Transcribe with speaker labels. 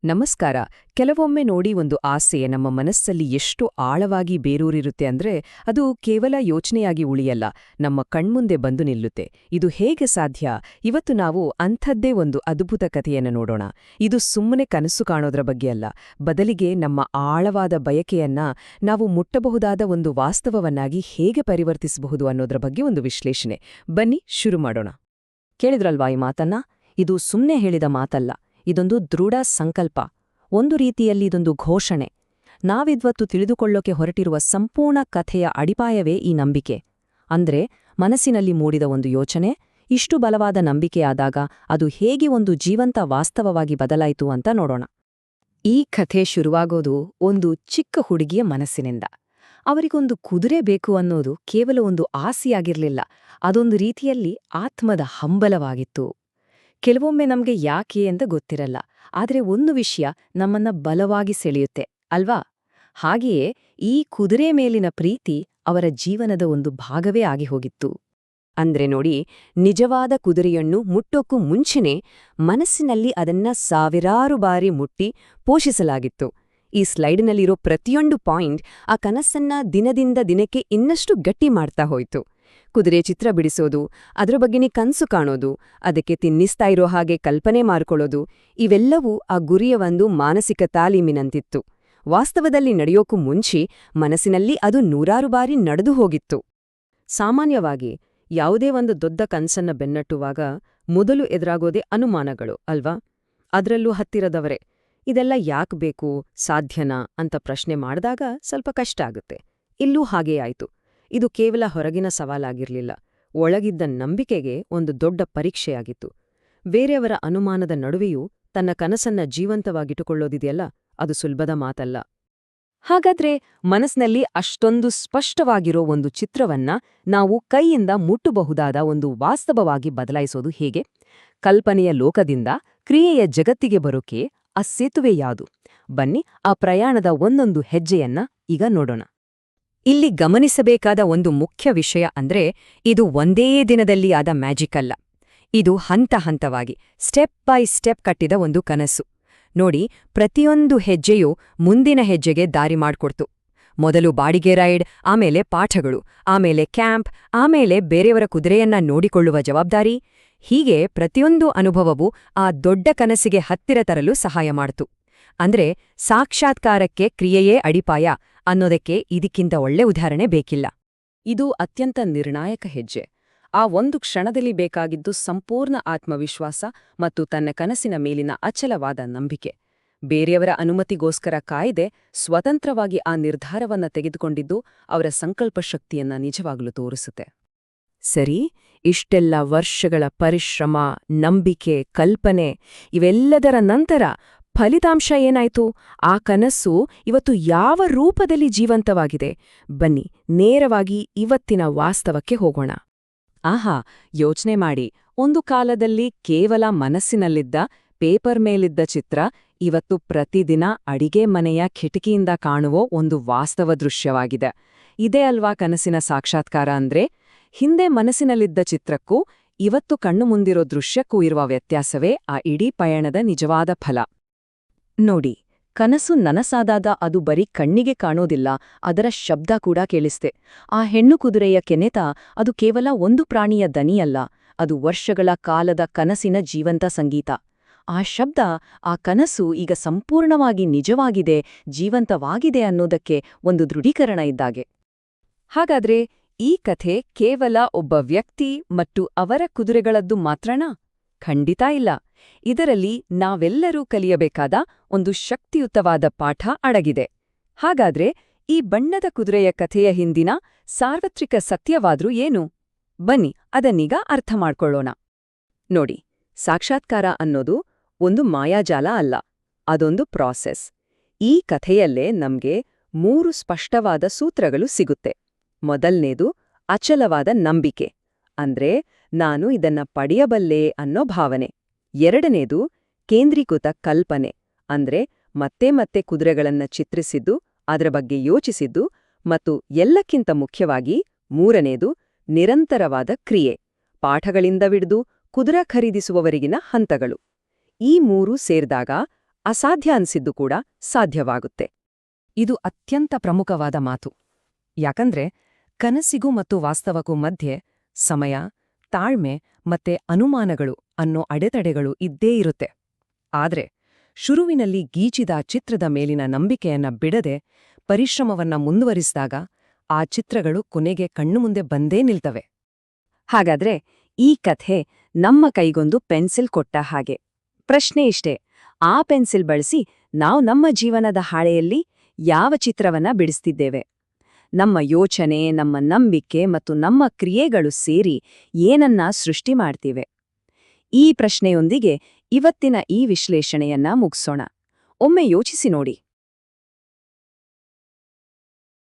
Speaker 1: ನಮಸ್ಕಾರ. ಕೆಲವೊಮ್ಮೆ ನೋಡಿ, ಒಂದು ಆಸೆ ನಮ್ಮ ಮನಸ್ಸಲ್ಲಿ ಎಷ್ಟು ಆಳವಾಗಿ ಬೇರೂರಿರುತ್ತೆ ಅಂದ್ರೆ ಅದು ಕೇವಲ ಯೋಚನೆಯಾಗಿ ಉಳಿಯಲ್ಲ, ನಮ್ಮ ಕಣ್ಮುಂದೆ ಬಂದು ನಿಲ್ಲುತ್ತೆ. ಇದು ಹೇಗೆ ಸಾಧ್ಯ? ಇವತ್ತು ನಾವು ಅಂಥದ್ದೇ ಒಂದು ಅದ್ಭುತ ಕಥೆಯನ್ನು ನೋಡೋಣ. ಇದು ಸುಮ್ಮನೆ ಕನಸು ಕಾಣೋದ್ರ ಬಗ್ಗೆ ಅಲ್ಲ, ಬದಲಿಗೆ ನಮ್ಮ ಆಳವಾದ ಬಯಕೆಯನ್ನ ನಾವು ಮುಟ್ಟಬಹುದಾದ ಒಂದು ವಾಸ್ತವವನ್ನಾಗಿ ಹೇಗೆ ಪರಿವರ್ತಿಸಬಹುದು ಅನ್ನೋದ್ರ ಬಗ್ಗೆ ಒಂದು ವಿಶ್ಲೇಷಣೆ. ಬನ್ನಿ ಶುರು ಮಾಡೋಣ. ಕೇಳಿದ್ರಲ್ವಾ ಈ ಮಾತನ್ನ? ಇದು ಸುಮ್ಮನೆ ಹೇಳಿದ ಮಾತಲ್ಲ, ಇದೊಂದು ದೃಢ ಸಂಕಲ್ಪ. ಒಂದು ರೀತಿಯಲ್ಲಿ ಇದೊಂದು ಘೋಷಣೆ. ನಾವಿದ್ವತ್ತು ತಿಳಿದುಕೊಳ್ಳೋಕೆ ಹೊರಟಿರುವ ಸಂಪೂರ್ಣ ಕಥೆಯ ಅಡಿಪಾಯವೇ ಈ ನಂಬಿಕೆ. ಅಂದ್ರೆ ಮನಸ್ಸಿನಲ್ಲಿ ಮೂಡಿದ ಒಂದು ಯೋಚನೆ ಇಷ್ಟು ಬಲವಾದ ನಂಬಿಕೆಯಾದಾಗ ಅದು ಹೇಗೆ ಒಂದು ಜೀವಂತ ವಾಸ್ತವವಾಗಿ ಬದಲಾಯಿತು ಅಂತ ನೋಡೋಣ. ಈ ಕಥೆ ಶುರುವಾಗೋದು ಒಂದು ಚಿಕ್ಕ ಹುಡುಗಿಯ ಮನಸ್ಸಿನಿಂದ. ಅವರಿಗೊಂದು ಕುದುರೆ ಬೇಕು ಅನ್ನೋದು ಕೇವಲ ಒಂದು ಆಸೆಯಾಗಿರ್ಲಿಲ್ಲ, ಅದೊಂದು ರೀತಿಯಲ್ಲಿ ಆತ್ಮದ ಹಂಬಲವಾಗಿತ್ತು. ಕೆಲವೊಮ್ಮೆ ನಮ್ಗೆ ಯಾಕೆ ಅಂತ ಗೊತ್ತಿರಲ್ಲ, ಆದ್ರೆ ಒಂದು ವಿಷಯ ನಮ್ಮನ್ನ ಬಲವಾಗಿ ಸೆಳೆಯುತ್ತೆ ಅಲ್ವಾ? ಹಾಗೆಯೇ ಈ ಕುದುರೆ ಮೇಲಿನ ಪ್ರೀತಿ ಅವರ ಜೀವನದ ಒಂದು ಭಾಗವೇ ಆಗಿ ಹೋಗಿತ್ತು. ಅಂದ್ರೆ ನೋಡಿ, ನಿಜವಾದ ಕುದುರೆಯನ್ನು ಮುಟ್ಟೋಕ್ಕೂ ಮುಂಚೆನೇ ಮನಸ್ಸಿನಲ್ಲಿ ಅದನ್ನ ಸಾವಿರಾರು ಬಾರಿ ಮುಟ್ಟಿ ಪೋಷಿಸಲಾಗಿತ್ತು. ಈ ಸ್ಲೈಡ್ನಲ್ಲಿರೋ ಪ್ರತಿಯೊಂದು ಪಾಯಿಂಟ್ ಆ ಕನಸನ್ನ ದಿನದಿಂದ ದಿನಕ್ಕೆ ಇನ್ನಷ್ಟು ಗಟ್ಟಿ ಮಾಡ್ತಾ ಹೋಯ್ತು. ಕುದುರೆ ಚಿತ್ರ ಬಿಡಿಸೋದು, ಅದರ ಬಗ್ಗೆನೇ ಕನ್ಸು ಕಾಣೋದು, ಅದಕ್ಕೆ ತಿನ್ನಿಸ್ತಾ ಇರೋ ಹಾಗೆ ಕಲ್ಪನೆ ಮಾಡ್ಕೊಳ್ಳೋದು, ಇವೆಲ್ಲವೂ ಆ ಗುರಿಯ ಒಂದು ಮಾನಸಿಕ ತಾಲೀಮಿನಂತಿತ್ತು. ವಾಸ್ತವದಲ್ಲಿ ನಡೆಯೋಕ್ಕೂ ಮುಂಚೆ ಮನಸ್ಸಿನಲ್ಲಿ ಅದು ನೂರಾರು ಬಾರಿ ನಡೆದು ಹೋಗಿತ್ತು. ಸಾಮಾನ್ಯವಾಗಿ ಯಾವುದೇ ಒಂದು ದೊಡ್ಡ ಕನ್ಸನ್ನ ಬೆನ್ನಟ್ಟುವಾಗ ಮೊದಲು ಎದುರಾಗೋದೇ ಅನುಮಾನಗಳು ಅಲ್ವಾ? ಅದ್ರಲ್ಲೂ ಹತ್ತಿರದವರೇ ಇದೆಲ್ಲ ಯಾಕ್ ಬೇಕು, ಸಾಧ್ಯನಾ ಅಂತ ಪ್ರಶ್ನೆ ಮಾಡಿದಾಗ ಸ್ವಲ್ಪ ಕಷ್ಟ ಆಗುತ್ತೆ. ಇಲ್ಲೂ ಹಾಗೇ ಆಯ್ತು. ಇದು ಕೇವಲ ಹೊರಗಿನ ಸವಾಲಾಗಿರ್ಲಿಲ್ಲ, ಒಳಗಿದ್ದ ನಂಬಿಕೆಗೆ ಒಂದು ದೊಡ್ಡ ಪರೀಕ್ಷೆಯಾಗಿತ್ತು. ಬೇರೆಯವರ ಅನುಮಾನದ ನಡುವೆಯೂ ತನ್ನ ಕನಸನ್ನ ಜೀವಂತವಾಗಿಟ್ಟುಕೊಳ್ಳೋದಿದೆಯಲ್ಲ, ಅದು ಸುಲಭದ ಮಾತಲ್ಲ. ಹಾಗಾದ್ರೆ ಮನಸ್ಸಿನಲ್ಲಿ ಅಷ್ಟೊಂದು ಸ್ಪಷ್ಟವಾಗಿರೋ ಒಂದು ಚಿತ್ರವನ್ನ ನಾವು ಕೈಯಿಂದ ಮುಟ್ಟಬಹುದಾದ ಒಂದು ವಾಸ್ತವವಾಗಿ ಬದಲಾಯಿಸೋದು ಹೇಗೆ? ಕಲ್ಪನೆಯ ಲೋಕದಿಂದ ಕ್ರಿಯೆಯ ಜಗತ್ತಿಗೆ ಬರೋಕೆ ಆ ಸೇತುವೆ ಯಾವುದು? ಬನ್ನಿ ಆ ಪ್ರಯಾಣದ ಒಂದೊಂದು ಹೆಜ್ಜೆಯನ್ನ ಈಗ ನೋಡೋಣ. ಇಲ್ಲಿ ಗಮನಿಸಬೇಕಾದ ಒಂದು ಮುಖ್ಯ ವಿಷಯ ಅಂದ್ರೆ ಇದು ಒಂದೇ ದಿನದಲ್ಲಿ ಆದ ಮ್ಯಾಜಿಕ್ ಅಲ್ಲ. ಇದು ಹಂತ ಹಂತವಾಗಿ ಸ್ಟೆಪ್ ಬೈ ಸ್ಟೆಪ್ ಕಟ್ಟಿದ ಒಂದು ಕನಸು. ನೋಡಿ, ಪ್ರತಿಯೊಂದು ಹೆಜ್ಜೆಯೂ ಮುಂದಿನ ಹೆಜ್ಜೆಗೆ ದಾರಿ ಮಾಡ್ಕೊಡ್ತು. ಮೊದಲು ಬಾಡಿಗೆ ರೈಡ್, ಆಮೇಲೆ ಪಾಠಗಳು, ಆಮೇಲೆ ಕ್ಯಾಂಪ್, ಆಮೇಲೆ ಬೇರೆಯವರ ಕುದುರೆಯನ್ನ ನೋಡಿಕೊಳ್ಳುವ ಜವಾಬ್ದಾರಿ. ಹೀಗೆ ಪ್ರತಿಯೊಂದು ಅನುಭವವೂ ಆ ದೊಡ್ಡ ಕನಸಿಗೆ ಹತ್ತಿರ ತರಲು ಸಹಾಯ ಮಾಡ್ತು. ಅಂದ್ರೆ ಸಾಕ್ಷಾತ್ಕಾರಕ್ಕೆ ಕ್ರಿಯೆಯೇ ಅಡಿಪಾಯ ಅನ್ನೋದಕ್ಕೆ ಇದಕ್ಕಿಂತ ಒಳ್ಳೆ ಉದಾಹರಣೆ ಬೇಕಿಲ್ಲ. ಇದು ಅತ್ಯಂತ ನಿರ್ಣಾಯಕ ಹೆಜ್ಜೆ. ಆ ಒಂದು ಕ್ಷಣದಲ್ಲಿ ಬೇಕಾಗಿದ್ದು ಸಂಪೂರ್ಣ ಆತ್ಮವಿಶ್ವಾಸ ಮತ್ತು ತನ್ನ ಕನಸಿನ ಮೇಲಿನ ಅಚಲವಾದ ನಂಬಿಕೆ. ಬೇರೆಯವರ ಅನುಮತಿಗೋಸ್ಕರ ಕಾಯ್ದೆ ಸ್ವತಂತ್ರವಾಗಿ ಆ ನಿರ್ಧಾರವನ್ನ ತೆಗೆದುಕೊಂಡಿದ್ದು ಅವರ ಸಂಕಲ್ಪ ಶಕ್ತಿಯನ್ನ ನಿಜವಾಗಲೂ ತೋರಿಸುತ್ತೆ. ಸರಿ, ಇಷ್ಟೆಲ್ಲ ವರ್ಷಗಳ ಪರಿಶ್ರಮ, ನಂಬಿಕೆ, ಕಲ್ಪನೆ ಇವೆಲ್ಲದರ ನಂತರ ಫಲಿತಾಂಶ ಏನಾಯ್ತು? ಆ ಕನಸು ಇವತ್ತು ಯಾವ ರೂಪದಲ್ಲಿ ಜೀವಂತವಾಗಿದೆ? ಬನ್ನಿ ನೇರವಾಗಿ ಇವತ್ತಿನ ವಾಸ್ತವಕ್ಕೆ ಹೋಗೋಣ. ಆಹಾ, ಯೋಚನೆ ಮಾಡಿ, ಒಂದು ಕಾಲದಲ್ಲಿ ಕೇವಲ ಮನಸ್ಸಿನಲ್ಲಿದ್ದ, ಪೇಪರ್ ಮೇಲಿದ್ದ ಚಿತ್ರ ಇವತ್ತು ಪ್ರತಿದಿನ ಅಡಿಗೆ ಮನೆಯ ಕಿಟಕಿಯಿಂದ ಕಾಣುವ ಒಂದು ವಾಸ್ತವ ದೃಶ್ಯವಾಗಿದೆ. ಇದೇ ಅಲ್ವಾ ಕನಸಿನ ಸಾಕ್ಷಾತ್ಕಾರ ಅಂದ್ರೆ? ಹಿಂದೆ ಮನಸ್ಸಿನಲ್ಲಿದ್ದ ಚಿತ್ರಕ್ಕೂ ಇವತ್ತು ಕಣ್ಣು ಮುಂದಿರೋ ದೃಶ್ಯಕ್ಕೂ ಇರುವ ವ್ಯತ್ಯಾಸವೇ ಆ ಇಡೀ ಪಯಣದ ನಿಜವಾದ ಫಲ. ನೋಡಿ, ಕನಸು ನನಸಾದಾಗ ಅದು ಬರೀ ಕಣ್ಣಿಗೆ ಕಾಣೋದಿಲ್ಲ, ಅದರ ಶಬ್ದ ಕೂಡ ಕೇಳಿಸ್ತೆ. ಆ ಹೆಣ್ಣು ಕುದುರೆಯ ಕೆನೆತ ಅದು ಕೇವಲ ಒಂದು ಪ್ರಾಣಿಯ ದನಿಯಲ್ಲ, ಅದು ವರ್ಷಗಳ ಕಾಲದ ಕನಸಿನ ಜೀವಂತ ಸಂಗೀತ. ಆ ಶಬ್ದ, ಆ ಕನಸು ಈಗ ಸಂಪೂರ್ಣವಾಗಿ ನಿಜವಾಗಿದೆ, ಜೀವಂತವಾಗಿದೆ ಅನ್ನೋದಕ್ಕೆ ಒಂದು ದೃಢೀಕರಣ ಇದ್ದಾಗೆ. ಹಾಗಾದ್ರೆ ಈ ಕಥೆ ಕೇವಲ ಒಬ್ಬ ವ್ಯಕ್ತಿ ಮತ್ತು ಅವರ ಕುದುರೆಗಳದ್ದು ಮಾತ್ರನಾ? ಖಂಡಿತ ಇಲ್ಲ. ಇದರಲ್ಲಿ ನಾವೆಲ್ಲರೂ ಕಲಿಯಬೇಕಾದ ಒಂದು ಶಕ್ತಿಯುತವಾದ ಪಾಠ ಅಡಗಿದೆ. ಹಾಗಾದ್ರೆ ಈ ಬಣ್ಣದ ಕುದುರೆಯ ಕಥೆಯ ಹಿಂದಿನ ಸಾರ್ವತ್ರಿಕ ಸತ್ಯವಾದ್ರೂ ಏನು? ಬನ್ನಿ ಅದನ್ನೀಗ ಅರ್ಥ ಮಾಡ್ಕೊಳ್ಳೋಣ. ನೋಡಿ, ಸಾಕ್ಷಾತ್ಕಾರ ಅನ್ನೋದು ಒಂದು ಮಾಯಾಜಾಲ ಅಲ್ಲ, ಅದೊಂದು ಪ್ರಾಸೆಸ್. ಈ ಕಥೆಯಲ್ಲೇ ನಮ್ಗೆ 3 ಸ್ಪಷ್ಟವಾದ ಸೂತ್ರಗಳು ಸಿಗುತ್ತೆ. ಮೊದಲ್ನೇದು ಅಚಲವಾದ ನಂಬಿಕೆ, ಅಂದ್ರೆ ನಾನು ಇದನ್ನ ಪಡೆಯಬಲ್ಲೆ ಅನ್ನೋ ಭಾವನೆ. ಎರಡನೇದು ಕೇಂದ್ರೀಕೃತ ಕಲ್ಪನೆ, ಅಂದ್ರೆ ಮತ್ತೆ ಮತ್ತೆ ಕುದುರೆಗಳನ್ನ ಚಿತ್ರಿಸಿದ್ದು, ಅದರ ಬಗ್ಗೆ ಯೋಚಿಸಿದ್ದು. ಮತ್ತು ಎಲ್ಲಕ್ಕಿಂತ ಮುಖ್ಯವಾಗಿ ಮೂರನೇದು ನಿರಂತರವಾದ ಕ್ರಿಯೆ, ಪಾಠಗಳಿಂದ ಹಿಡಿದು ಕುದುರೆ ಖರೀದಿಸುವವರೆಗಿನ ಹಂತಗಳು. ಈ 3 ಸೇರಿದಾಗ ಅಸಾಧ್ಯ ಅನ್ಸಿದ್ದು ಕೂಡ ಸಾಧ್ಯವಾಗುತ್ತೆ. ಇದು ಅತ್ಯಂತ ಪ್ರಮುಖವಾದ ಮಾತು. ಯಾಕಂದ್ರೆ ಕನಸಿಗೂ ಮತ್ತು ವಾಸ್ತವಕ್ಕೂ ಮಧ್ಯೆ ಸಮಯ, ತಾಳ್ಮೆ ಮತ್ತೆ ಅನುಮಾನಗಳು ಅನ್ನೋ ಅಡೆತಡೆಗಳು ಇದ್ದೇ ಇರುತ್ತೆ. ಆದ್ರೆ ಶುರುವಿನಲ್ಲಿ ಗೀಚಿದ ಚಿತ್ರದ ಮೇಲಿನ ನಂಬಿಕೆಯನ್ನ ಬಿಡದೆ ಪರಿಶ್ರಮವನ್ನ ಮುಂದುವರಿಸಿದಾಗ ಆ ಚಿತ್ರಗಳು ಕೊನೆಗೆ ಕಣ್ಣು ಮುಂದೆ ಬಂದೇ ನಿಲ್ತವೆ. ಹಾಗಾದ್ರೆ ಈ ಕಥೆ ನಮ್ಮ ಕೈಗೊಂದು ಪೆನ್ಸಿಲ್ ಕೊಟ್ಟ ಹಾಗೆ. ಪ್ರಶ್ನೆ ಇಷ್ಟೇ, ಆ ಪೆನ್ಸಿಲ್ ಬಳಸಿ ನಾವು ನಮ್ಮ ಜೀವನದ ಹಾಳೆಯಲ್ಲಿ ಯಾವ ಚಿತ್ರವನ್ನ ಬಿಡಿಸ್ತಿದ್ದೇವೆ? ನಮ್ಮ ಯೋಚನೆ, ನಮ್ಮ ನಂಬಿಕೆ ಮತ್ತು ನಮ್ಮ ಕ್ರಿಯೆಗಳು ಸೇರಿ ಏನನ್ನ ಸೃಷ್ಟಿ ಮಾಡ್ತಿವೆ? ಈ ಪ್ರಶ್ನೆಯೊಂದಿಗೆ ಇವತ್ತಿನ ಈ ವಿಶ್ಲೇಷಣೆಯನ್ನ ಮುಗಿಸೋಣ. ಒಮ್ಮೆ ಯೋಚಿಸಿ ನೋಡಿ.